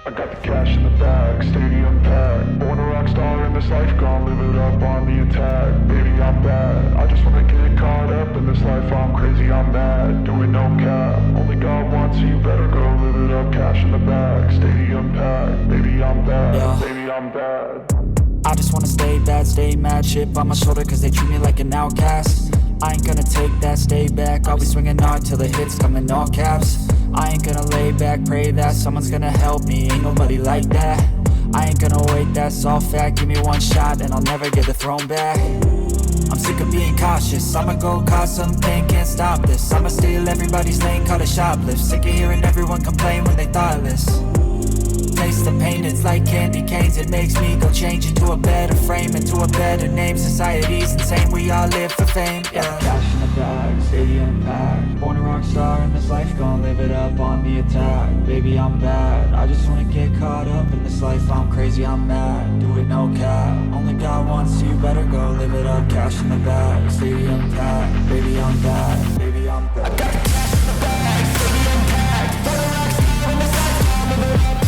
I got the cash in the bag, stadium packed. Born a rock star in this life, gon' live it up on the attack. Baby, I'm bad, I just wanna get caught up in this life. I'm crazy, I'm mad, doing no cap. Only God wants you, better go live it up. Cash in the bag, stadium packed. Baby, I'm bad, Yeah. baby, I'm bad. I just wanna stay bad, stay mad. Chip on my shoulder cause they treat me like an outcast. I ain't gonna take that, stay back. I'll be swinging hard till the hits come in all caps. I ain't gonna lay back, pray that someone's gonna help me. Ain't nobody like that. I ain't gonna wait, that's all fact. Give me one shot and I'll never get the throne back. I'm sick of being cautious, I'ma go cause something, can't stop this. I'ma steal everybody's lane, call it shoplift. Sick of hearing everyone complain when they thoughtless. Taste the pain, it's like candy canes. It makes me go change into a better frame, into a better name. Society's insane, we all live for fame, yeah. Cash in the bag, stadium packed. Born a rock star in this life, gon' live it up on the attack. Baby, I'm bad, I just wanna get caught up in this life. I'm crazy, I'm mad, do it no cap. Only God wants you, better go live it up. Cash in the bag, stadium packed. Baby, I'm bad, baby, I'm bad. I got the cash in the bag, stadium packed. Born a rock star in this life, gon' live it up.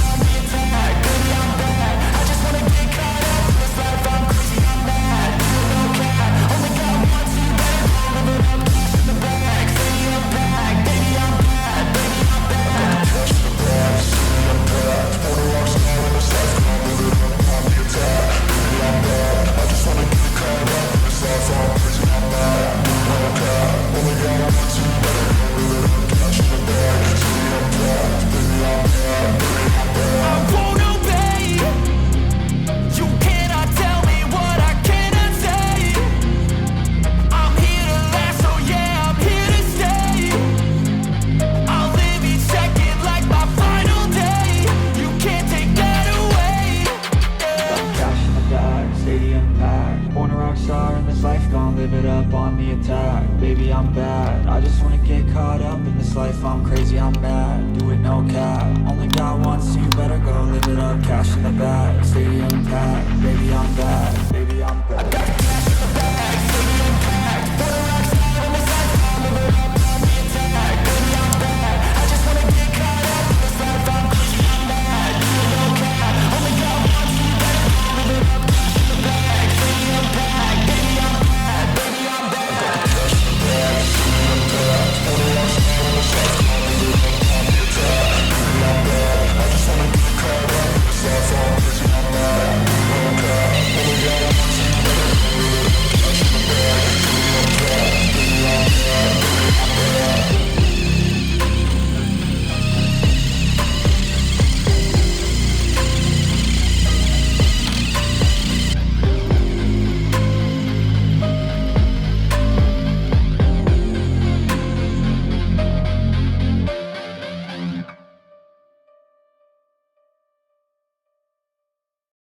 Baby, I'm bad, I just wanna get caught up in this life. I'm crazy, I'm mad, do it no cap. Only God wants you, better go live it up. Cash in the bag, stadium packed. Baby, I'm bad.